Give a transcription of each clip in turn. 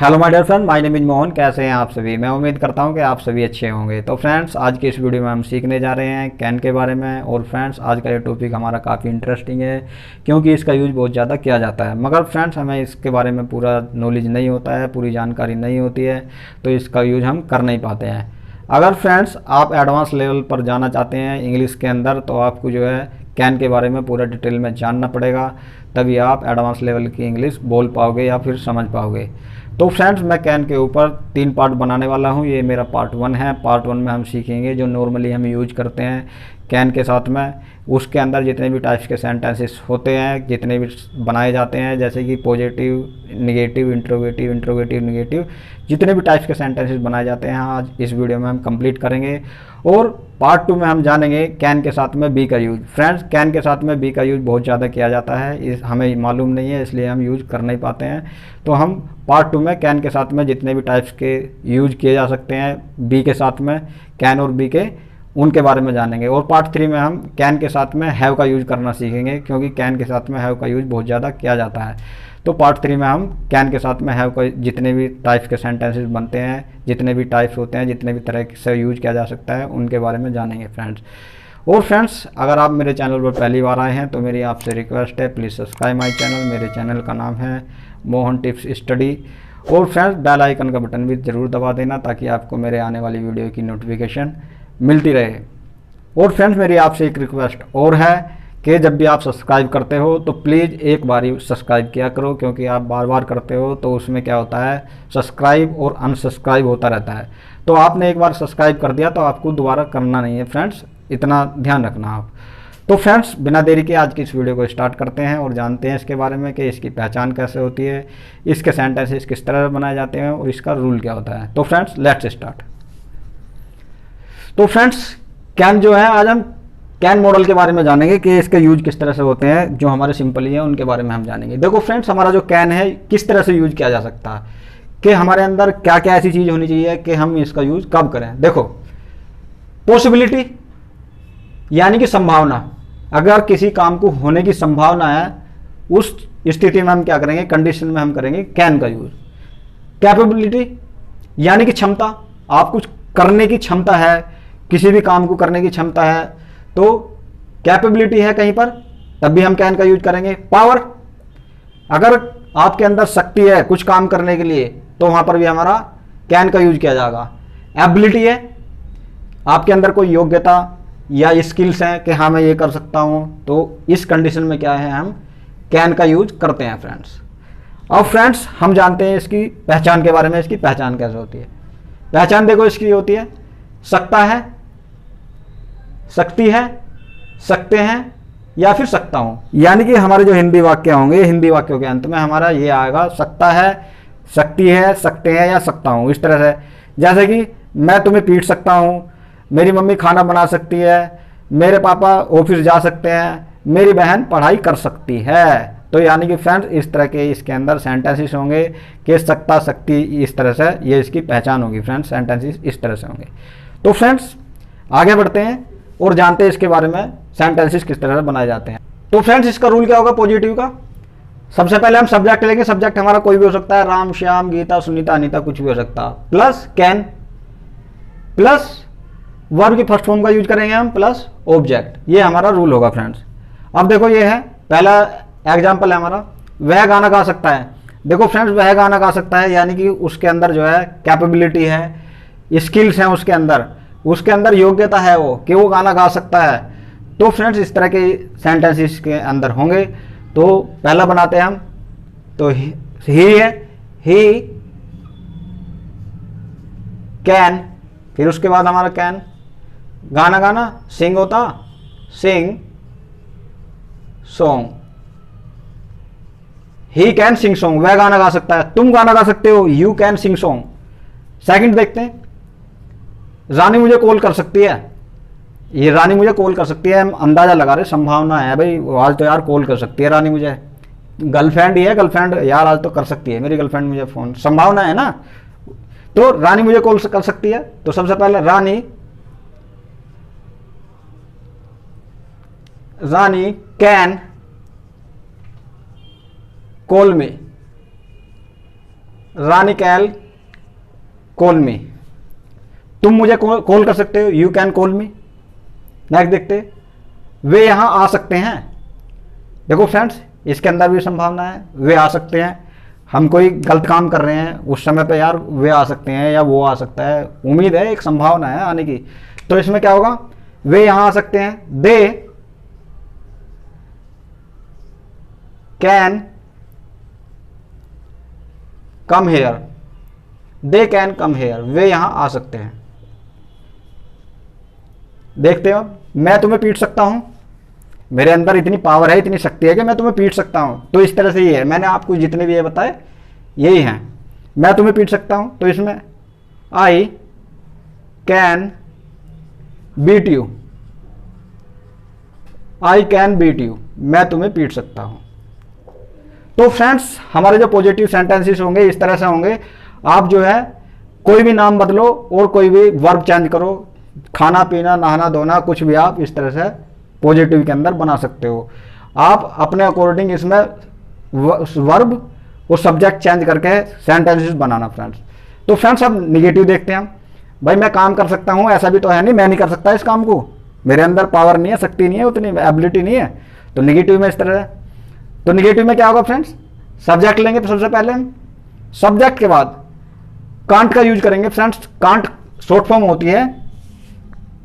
Hello my dear friend, my name is Mohan. कैसे हैं आप सभी? मैं उम्मीद करता हूं कि आप सभी अच्छे होंगे। तो फ्रेंड्स, आज की इस वीडियो में हम सीखने जा रहे हैं कैन के बारे में। और फ्रेंड्स, आज का ये टॉपिक हमारा काफ़ी इंटरेस्टिंग है क्योंकि इसका यूज़ बहुत ज़्यादा किया जाता है। मगर फ्रेंड्स, हमें इसके बारे में पूरा नॉलेज नहीं होता है, पूरी जानकारी नहीं होती है, तो इसका यूज़ हम कर नहीं पाते हैं। अगर फ्रेंड्स आप एडवांस लेवल पर जाना चाहते हैं इंग्लिश के अंदर, तो आपको जो है कैन के बारे में पूरा डिटेल में जानना पड़ेगा, तभी आप एडवांस लेवल की इंग्लिश बोल पाओगे या फिर समझ पाओगे। तो फ्रेंड्स, मैं कैन के ऊपर 3 पार्ट बनाने वाला हूँ। ये मेरा पार्ट 1 है। पार्ट 1 में हम सीखेंगे जो नॉर्मली हम यूज करते हैं कैन के साथ में, उसके अंदर जितने भी टाइप्स के सेंटेंसेस होते हैं, जितने भी बनाए जाते हैं, जैसे कि positive, negative, interrogative, interrogative, negative, जितने भी टाइप्स के सेंटेंसेस बनाए जाते हैं, आज इस वीडियो में हम कंप्लीट करेंगे। और पार्ट 2 में हम जानेंगे कैन के साथ में बी का यूज। फ्रेंड्स, कैन के साथ में बी का यूज बहुत ज़्यादा किया जाता है, हमें मालूम नहीं है, इसलिए हम यूज कर नहीं पाते हैं। तो हम पार्ट 2 में कैन के साथ में जितने भी टाइप्स के यूज किए जा सकते हैं बी के साथ में, कैन और बी के, उनके बारे में जानेंगे। और पार्ट 3 में हम कैन के साथ में हैव का यूज करना सीखेंगे, क्योंकि कैन के साथ में हैव का यूज बहुत ज़्यादा किया जाता है। तो पार्ट 3 में हम कैन के साथ में हैव का जितने भी टाइप्स के सेंटेंसेस बनते हैं, जितने भी टाइप्स होते हैं, जितने भी तरह से यूज किया जा सकता है, उनके बारे में जानेंगे फ्रेंड्स। और फ्रेंड्स, अगर आप मेरे चैनल पर पहली बार आए हैं तो मेरी आपसे रिक्वेस्ट है, प्लीज़ सब्सक्राइब माय चैनल। मेरे चैनल का नाम है मोहन टिप्स स्टडी। और फ्रेंड्स, बेल आइकन का बटन भी ज़रूर दबा देना ताकि आपको मेरे आने वाली वीडियो की नोटिफिकेशन मिलती रहे। और फ्रेंड्स, मेरी आपसे एक रिक्वेस्ट और है कि जब भी आप सब्सक्राइब करते हो तो प्लीज़ एक बार ही सब्सक्राइब किया करो, क्योंकि आप बार बार करते हो तो उसमें क्या होता है, सब्सक्राइब और अनसब्सक्राइब होता रहता है। तो आपने एक बार सब्सक्राइब कर दिया तो आपको दोबारा करना नहीं है फ्रेंड्स, इतना ध्यान रखना आप। तो फ्रेंड्स, बिना देरी के आज की इस वीडियो को स्टार्ट करते हैं और जानते हैं इसके बारे में कि इसकी पहचान कैसे होती है, इसके सेंटेंसेस किस तरह बनाए जाते हैं और इसका रूल क्या होता है। तो फ्रेंड्स, लेट्स स्टार्ट। तो फ्रेंड्स, कैन जो है, आज हम कैन मॉडल के बारे में जानेंगे कि इसके यूज किस तरह से होते हैं। जो हमारे सिंपली हैं उनके बारे में हम जानेंगे। देखो फ्रेंड्स, हमारा जो कैन है किस तरह से यूज किया जा सकता है, कि हमारे अंदर क्या क्या ऐसी चीज़ होनी चाहिए कि हम इसका यूज कब करें। देखो, पॉसिबिलिटी यानी कि संभावना, अगर किसी काम को होने की संभावना है, उस स्थिति में हम क्या करेंगे, कंडीशन में हम करेंगे कैन का यूज। कैपेबिलिटी यानी कि क्षमता, आप कुछ करने की क्षमता है, किसी भी काम को करने की क्षमता है, तो कैपेबिलिटी है कहीं पर, तब भी हम कैन का यूज करेंगे। पावर, अगर आपके अंदर शक्ति है कुछ काम करने के लिए, तो वहां पर भी हमारा कैन का यूज किया जाएगा। एबिलिटी है, आपके अंदर कोई योग्यता या स्किल्स हैं कि हाँ मैं ये कर सकता हूं, तो इस कंडीशन में क्या है, हम कैन का यूज करते हैं फ्रेंड्स। अब फ्रेंड्स, हम जानते हैं इसकी पहचान के बारे में। इसकी पहचान कैसे होती है? पहचान देखो इसकी होती है, सकता है, सकती है, सकते हैं, या फिर सकता हूं। यानी कि हमारे जो हिंदी वाक्य होंगे, हिंदी वाक्यों के अंत में हमारा ये आएगा, सकता है, सकती है, सकते हैं या सकता हूं। इस तरह से, जैसे कि मैं तुम्हें पीट सकता हूं, मेरी मम्मी खाना बना सकती है, मेरे पापा ऑफिस जा सकते हैं, मेरी बहन पढ़ाई कर सकती है। तो यानी कि फ्रेंड्स, इस तरह के इसके अंदर सेंटेंसेस होंगे कि सकता, सकती, इस तरह से ये इसकी पहचान होगी फ्रेंड्स। सेंटेंसेस इस तरह से होंगे। तो फ्रेंड्स, आगे बढ़ते हैं और जानते हैं इसके बारे में, सेंटेंसेस किस तरह से बनाए जाते हैं। तो फ्रेंड्स, इसका रूल क्या होगा पॉजिटिव का? सबसे पहले हम सब्जेक्ट लेंगे। सब्जेक्ट हमारा कोई भी हो सकता है, राम, श्याम, गीता, सुनीता, अनीता, कुछ भी हो सकता है, प्लस कैन, प्लस वर्ब की फर्स्ट फॉर्म का यूज करेंगे हम, प्लस ऑब्जेक्ट। ये हमारा रूल होगा फ्रेंड्स। अब देखो, ये है पहला एग्जाम्पल है हमारा, वह गाना गा सकता है। देखो फ्रेंड्स, वह गाना गा सकता है यानी कि उसके अंदर जो है कैपेबिलिटी है, स्किल्स हैं उसके अंदर योग्यता है वो कि वो गाना गा सकता है। तो फ्रेंड्स, इस तरह के सेंटेंसेस के अंदर होंगे। तो पहला बनाते हैं हम, तो ही है, ही कैन, फिर उसके बाद हमारा कैन, गाना गाना, सिंग होता, sing song. He can sing song, वह गाना गा सकता है, तुम गाना गा सकते हो, you can sing song. Second देखते हैं, रानी मुझे कॉल कर सकती है। ये रानी मुझे कॉल कर सकती है, हम अंदाजा लगा रहे, संभावना है भाई, आज तो यार कॉल कर सकती है रानी मुझे। गर्लफ्रेंड ही है, गर्लफ्रेंड यार आज तो कर सकती है मेरी गर्लफ्रेंड मुझे फोन, संभावना है ना। तो रानी मुझे कॉल कर सकती है। तो सबसे पहले Rani can call me, Rani can call me, तुम मुझे कॉल कर सकते हो, you can call me. Next देखते, वे यहां आ सकते हैं। देखो फ्रेंड्स, इसके अंदर भी संभावना है, वे आ सकते हैं। हम कोई गलत काम कर रहे हैं उस समय पे यार वे आ सकते हैं या वो आ सकता है, उम्मीद है, एक संभावना है आने की। तो इसमें क्या होगा, वे यहां आ सकते हैं। They can come here, they can come here, वे यहां आ सकते हैं। देखते हो, मैं तुम्हें पीट सकता हूं, मेरे अंदर इतनी पावर है, इतनी शक्ति है कि मैं तुम्हें पीट सकता हूं। तो इस तरह से ये है, मैंने आपको जितने भी ये बताए यही हैं, मैं तुम्हें पीट सकता हूं। तो इसमें I can beat you, I can beat you, मैं तुम्हें पीट सकता हूं। तो फ्रेंड्स, हमारे जो पॉजिटिव सेंटेंसेस होंगे इस तरह से होंगे। आप जो है कोई भी नाम बदलो और कोई भी वर्ब चेंज करो, खाना पीना नहाना धोना कुछ भी आप इस तरह से पॉजिटिव के अंदर बना सकते हो। आप अपने अकॉर्डिंग इसमें वर्ब और सब्जेक्ट चेंज करके सेंटेंसेस बनाना फ्रेंड्स। तो फ्रेंड्स, अब निगेटिव देखते हैं हम। भाई मैं काम कर सकता हूं, ऐसा भी तो है नहीं मैं नहीं कर सकता इस काम को, मेरे अंदर पावर नहीं है, शक्ति नहीं है, उतनी एबिलिटी नहीं है। तो निगेटिव में इस तरह है। तो निगेटिव में क्या होगा फ्रेंड्स, सब्जेक्ट लेंगे तो सबसे पहले हम सब्जेक्ट के बाद कांट का यूज करेंगे फ्रेंड्स। कांट शॉर्ट फॉर्म होती है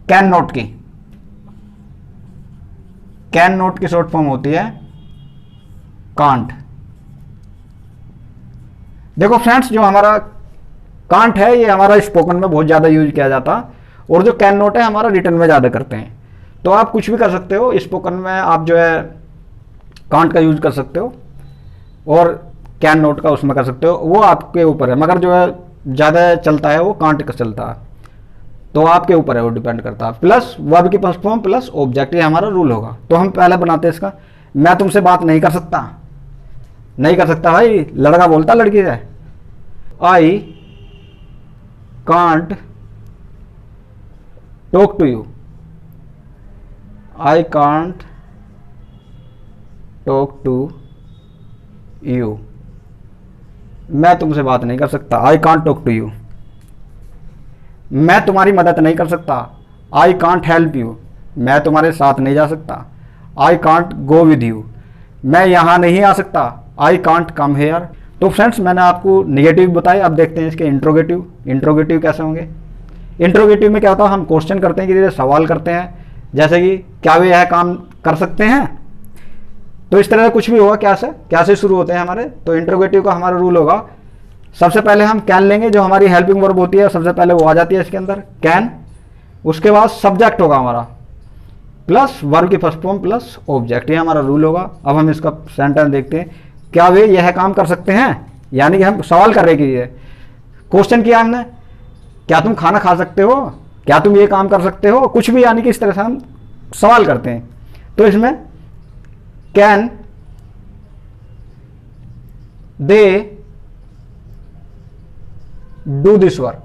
कैन नॉट की, कैन नॉट की शॉर्ट फॉर्म होती है कांट। देखो फ्रेंड्स, जो हमारा कांट है ये हमारा स्पोकन में बहुत ज्यादा यूज किया जाता, और जो कैन नॉट है हमारा रिटन में ज्यादा करते हैं। तो आप कुछ भी कर सकते हो, स्पोकन में आप जो है कांट का यूज कर सकते हो और कैन नॉट का उसमें कर सकते हो, वो आपके ऊपर है। मगर जो है ज़्यादा चलता है वो कांट का चलता है, तो आपके ऊपर है, वो डिपेंड करता है। प्लस वर्ब की फर्स्ट फॉर्म प्लस ऑब्जेक्ट, ये हमारा रूल होगा। तो हम पहले बनाते हैं इसका। मैं तुमसे बात नहीं कर सकता, नहीं कर सकता भाई, लड़का बोलता लड़की से। I can't talk to you, I can't talk to you, मैं तुमसे बात नहीं कर सकता, I can't talk to you. मैं तुम्हारी मदद नहीं कर सकता, आई कांट हेल्प यू, मैं तुम्हारे साथ नहीं जा सकता, I can't go with you, मैं यहाँ नहीं आ सकता, आई कांट कम हेयर। तो फ्रेंड्स, मैंने आपको निगेटिव बताए। अब देखते हैं इसके इंट्रोगेटिव। इंट्रोगेटिव कैसे होंगे। इंट्रोगेटिव में क्या होता है, हम क्वेश्चन करते हैं, कि सवाल करते हैं, जैसे कि क्या वे यह काम कर सकते हैं। तो इस तरह से कुछ भी होगा, क्या से शुरू होते हैं हमारे। तो इंट्रोगेटिव का हमारा रूल होगा, सबसे पहले हम कैन लेंगे, जो हमारी हेल्पिंग वर्ब होती है सबसे पहले वो आ जाती है इसके अंदर, कैन। उसके बाद सब्जेक्ट होगा हमारा प्लस वर्ब की फर्स्ट फॉर्म प्लस ऑब्जेक्ट, ये हमारा रूल होगा। अब हम इसका सेंटेंस देखते हैं, क्या वे यह काम कर सकते हैं, यानी कि हम सवाल कर रहे हैं कि ये क्वेश्चन किया हमने, क्या तुम खाना खा सकते हो, क्या तुम ये काम कर सकते हो, कुछ भी, यानी कि इस तरह से हम सवाल करते हैं। तो इसमें can they do this work,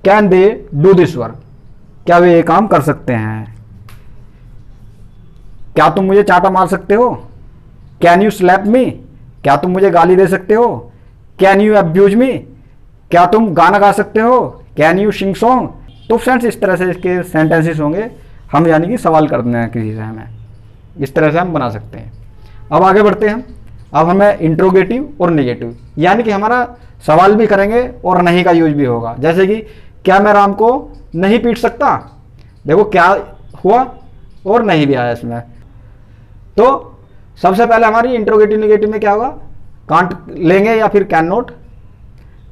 can they do this work, क्या वे ये काम कर सकते हैं। क्या तुम मुझे चांटा मार सकते हो, कैन यू स्लैप मी, क्या तुम मुझे गाली दे सकते हो, कैन यू अब्यूज मी, क्या तुम गाना गा सकते हो, कैन यू सिंग सॉन्ग। तो फ्रेंड्स, इस तरह से इसके सेंटेंसेस होंगे, हम यानी कि सवाल करते हैं किसी से, हमें इस तरह से हम बना सकते हैं। अब आगे बढ़ते हैं। अब हमें इंट्रोगेटिव और नेगेटिव, यानी कि हमारा सवाल भी करेंगे और नहीं का यूज भी होगा। जैसे कि क्या मैं राम को नहीं पीट सकता, देखो क्या हुआ और नहीं भी आया इसमें। तो सबसे पहले हमारी इंट्रोगेटिव नेगेटिव में क्या होगा, कांट लेंगे या फिर कैन नॉट।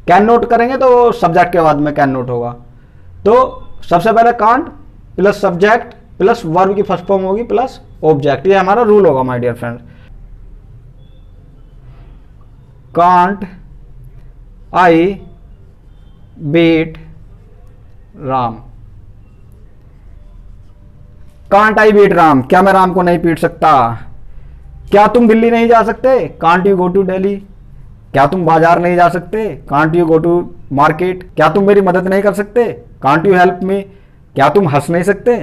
कैन नॉट करेंगे तो सब्जेक्ट के बाद में कैन नॉट होगा। तो सबसे पहले can't plus subject plus verb की फर्स्ट फॉर्म होगी प्लस ऑब्जेक्ट, ये हमारा रूल होगा my dear friend. Can't I beat Ram, can't I beat Ram, क्या मैं राम को नहीं पीट सकता। क्या तुम दिल्ली नहीं जा सकते, can't you go to Delhi, क्या तुम बाजार नहीं जा सकते, can't you go to market, क्या तुम मेरी मदद नहीं कर सकते, कांट यू हेल्प मी, क्या तुम हंस नहीं सकते,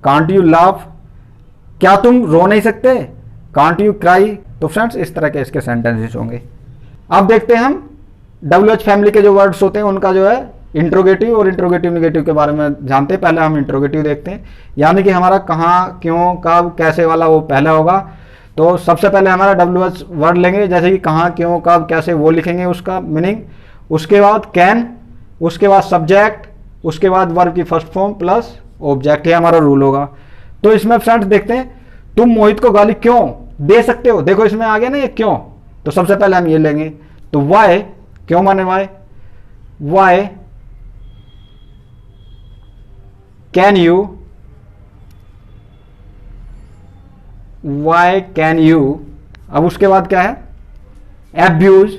कांट यू लाफ, क्या तुम रो नहीं सकते, कांट यू क्राई। तो फ्रेंड्स इस तरह के इसके सेंटेंसेस होंगे। अब देखते हैं हम WH फैमिली के जो वर्ड्स होते हैं उनका जो है इंट्रोगेटिव और इंट्रोगेटिव नेगेटिव के बारे में जानते हैं। पहले हम इंट्रोगेटिव देखते हैं, यानी कि हमारा कहाँ, क्यों, कब, कैसे वाला वो पहला होगा। तो सबसे पहले हमारा WH वर्ड लेंगे, जैसे कि कहाँ, क्यों, कब, कैसे, वो लिखेंगे उसका मीनिंग। उसके बाद कैन, उसके बाद सब्जेक्ट, उसके बाद वर्ब की फर्स्ट फॉर्म प्लस ऑब्जेक्ट, ये हमारा रूल होगा। तो इसमें फ्रेंड्स देखते हैं, तुम मोहित को गाली क्यों दे सकते हो। देखो इसमें आ गया ना ये क्यों, तो सबसे पहले हम ये लेंगे। तो वाई, क्यों माने why, why can you, why can you. अब उसके बाद क्या है, abuse,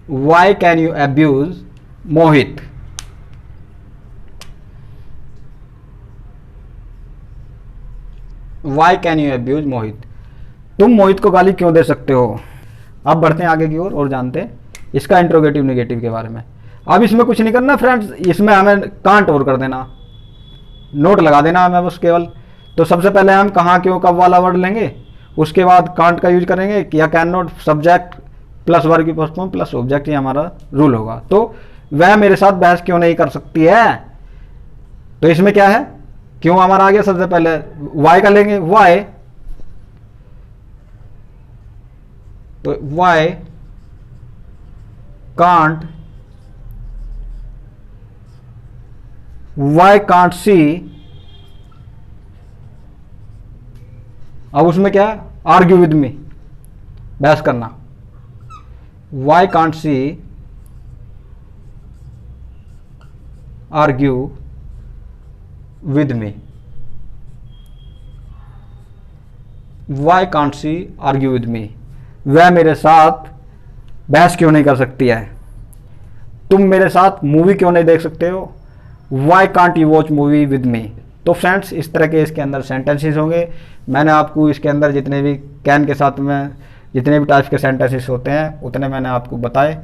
why can you abuse Mohit. Why can you abuse Mohit, तुम मोहित को गाली क्यों दे सकते हो। अब बढ़ते हैं आगे की ओर और जानते हैं इसका इंट्रोगेटिव नेगेटिव के बारे में। अब इसमें कुछ नहीं करना फ्रेंड्स, इसमें हमें कांट और कर देना, नोट लगा देना हमें बस केवल। तो सबसे पहले हम कहाँ, क्यों, कब वाला वर्ड लेंगे, उसके बाद कांट का यूज करेंगे, या can not, subject plus verb की फर्स्ट फॉर्म प्लस ऑब्जेक्ट, ये हमारा रूल होगा। तो वह मेरे साथ बहस क्यों नहीं कर सकती है। तो इसमें क्या है, क्यों हमारा आ गया, सबसे पहले वाई का लेंगे, वाई, तो why can't, why can't see. अब उसमें क्या है, आर्ग्यू विद मी, बहस करना। Why can't see argue with me, why can't see argue with me, वह मेरे साथ बहस क्यों नहीं कर सकती है। तुम मेरे साथ मूवी क्यों नहीं देख सकते हो, why can't you watch movie with me. तो फ्रेंड्स इस तरह के इसके अंदर सेंटेंसेस होंगे। मैंने आपको इसके अंदर जितने भी कैन के साथ में जितने भी टाइप्स के सेंटेंसेस होते हैं उतने मैंने आपको बताए।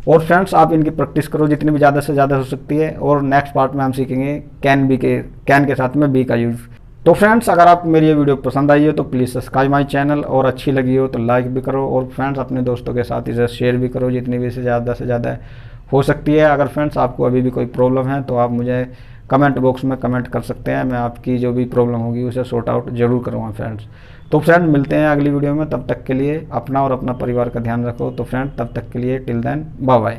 और फ्रेंड्स आप इनकी प्रैक्टिस करो जितनी भी ज़्यादा से ज़्यादा हो सकती है। और नेक्स्ट पार्ट में हम सीखेंगे कैन के साथ में बी का यूज़। तो फ्रेंड्स अगर आपको मेरी ये वीडियो पसंद आई हो तो प्लीज़ सब्सक्राइब माई चैनल, और अच्छी लगी हो तो लाइक भी करो। और फ्रेंड्स अपने दोस्तों के साथ इसे शेयर भी करो जितनी भी से ज़्यादा हो सकती है। अगर फ्रेंड्स आपको अभी भी कोई प्रॉब्लम है तो आप मुझे कमेंट बॉक्स में कमेंट कर सकते हैं, मैं आपकी जो भी प्रॉब्लम होगी उसे सॉर्ट आउट जरूर करूँगा फ्रेंड्स। तो फ्रेंड्स मिलते हैं अगली वीडियो में, तब तक के लिए अपना और अपना परिवार का ध्यान रखो। तो फ्रेंड्स तब तक के लिए टिल देन बाय बाय।